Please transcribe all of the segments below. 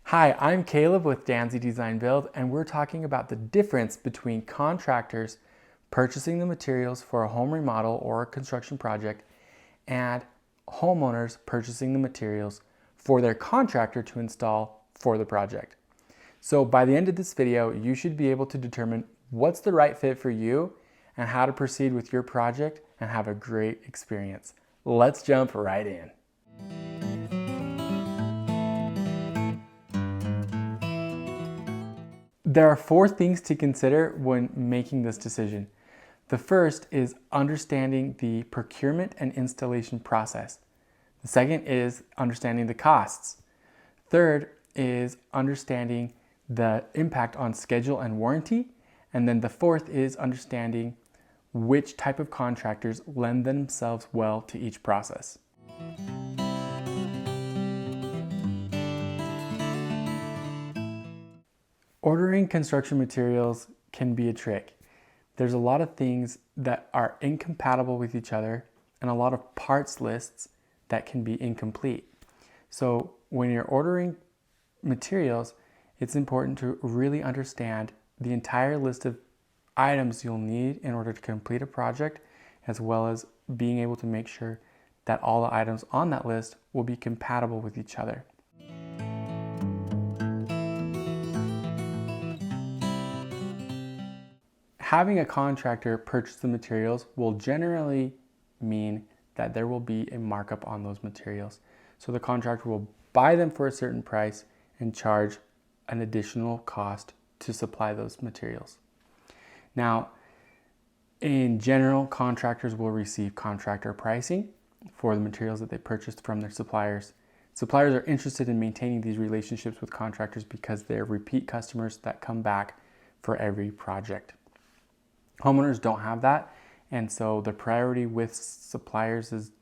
Hi, I'm Caleb with Dansie Design Build, and we're talking about the difference between contractors purchasing the materials for a home remodel or a construction project and homeowners purchasing the materials for their contractor to install for the project. So by the end of this video, you should be able to determine what's the right fit for you and how to proceed with your project and have a great experience. Let's jump right in. There are four things to consider when making this decision. The first is understanding the procurement and installation process. The second is understanding the costs. Third is understanding the impact on schedule and warranty. And then the fourth is understanding which type of contractors lend themselves well to each process. Ordering construction materials can be a trick. There's a lot of things that are incompatible with each other and a lot of parts lists that can be incomplete. So when you're ordering materials, it's important to really understand the entire list of items you'll need in order to complete a project, as well as being able to make sure that all the items on that list will be compatible with each other. Having a contractor purchase the materials will generally mean that there will be a markup on those materials. So the contractor will buy them for a certain price and charge an additional cost to supply those materials. Now, in general, contractors will receive contractor pricing for the materials that they purchased from their suppliers. Suppliers are interested in maintaining these relationships with contractors because they're repeat customers that come back for every project. Homeowners don't have that, and so the priority with suppliers is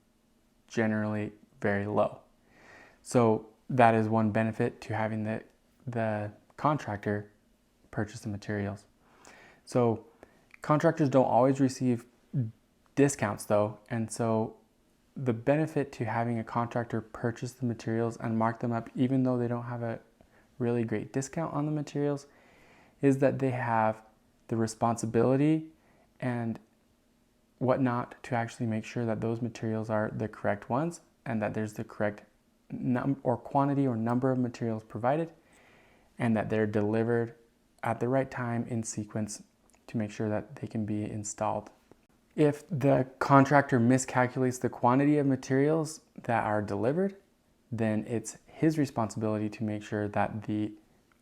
generally very low. So that is one benefit to having the contractor purchase the materials. So contractors don't always receive discounts though, and so the benefit to having a contractor purchase the materials and mark them up even though they don't have a really great discount on the materials is that they have the responsibility and whatnot to actually make sure that those materials are the correct ones and that there's the correct quantity or number of materials provided and that they're delivered at the right time in sequence to make sure that they can be installed. If the contractor miscalculates the quantity of materials that are delivered, then it's his responsibility to make sure that the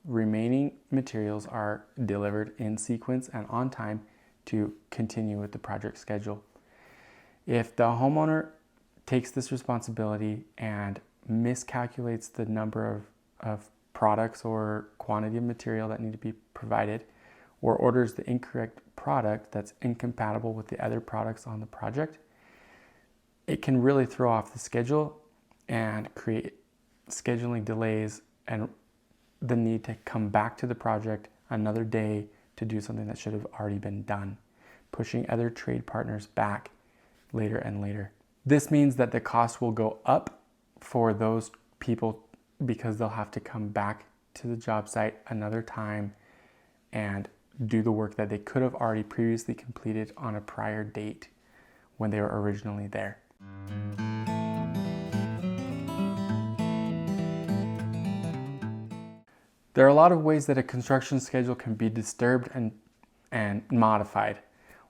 remaining materials are delivered in sequence and on time to continue with the project schedule. If the homeowner takes this responsibility and miscalculates the number of products or quantity of material that need to be provided, or orders the incorrect product that's incompatible with the other products on the project, it can really throw off the schedule and create scheduling delays and the need to come back to the project another day to do something that should have already been done, pushing other trade partners back later and later. This means that the cost will go up for those people because they'll have to come back to the job site another time and do the work that they could have already previously completed on a prior date when they were originally there. There are a lot of ways that a construction schedule can be disturbed and modified.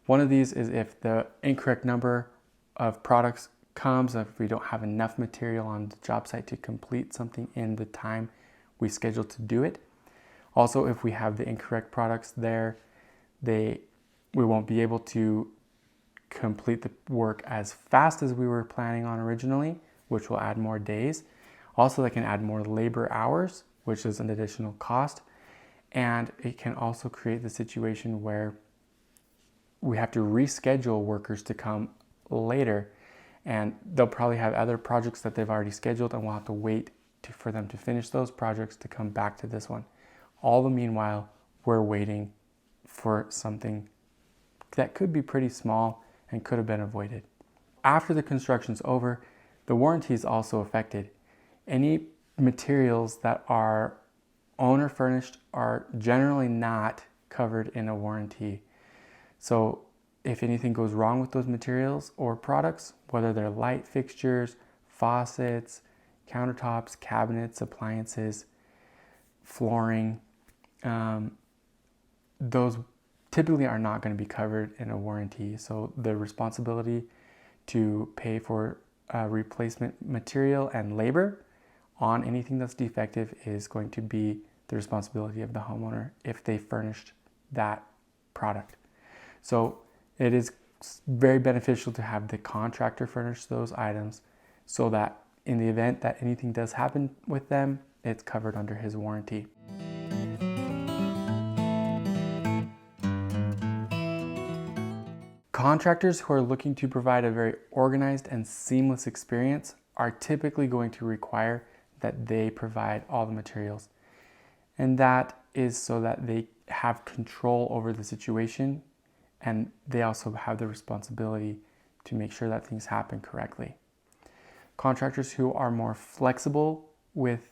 One of these is if the incorrect number of products comes, if we don't have enough material on the job site to complete something in the time we scheduled to do it. Also, if we have the incorrect products there, we won't be able to complete the work as fast as we were planning on originally, which will add more days. Also, that can add more labor hours, which is an additional cost. And it can also create the situation where we have to reschedule workers to come later, and they'll probably have other projects that they've already scheduled, and we'll have to wait for them to finish those projects to come back to this one. All the meanwhile, we're waiting for something that could be pretty small and could have been avoided. After the construction's over, the warranty is also affected. Any materials that are owner furnished are generally not covered in a warranty. So if anything goes wrong with those materials or products, whether they're light fixtures, faucets, countertops, cabinets, appliances, flooring, those typically are not going to be covered in a warranty. So the responsibility to pay for replacement material and labor on anything that's defective is going to be the responsibility of the homeowner if they furnished that product. So it is very beneficial to have the contractor furnish those items so that in the event that anything does happen with them, it's covered under his warranty. Contractors who are looking to provide a very organized and seamless experience are typically going to require that they provide all the materials. And that is so that they have control over the situation, and they also have the responsibility to make sure that things happen correctly. Contractors who are more flexible with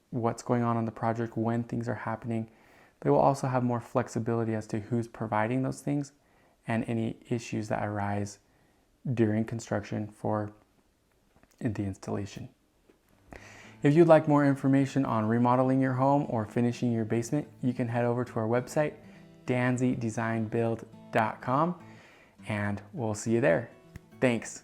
what's going on the project when things are happening, they will also have more flexibility as to who's providing those things and any issues that arise during construction for the installation. If you'd like more information on remodeling your home or finishing your basement, you can head over to our website, dansiedesignbuild.com, and we'll see you there. Thanks.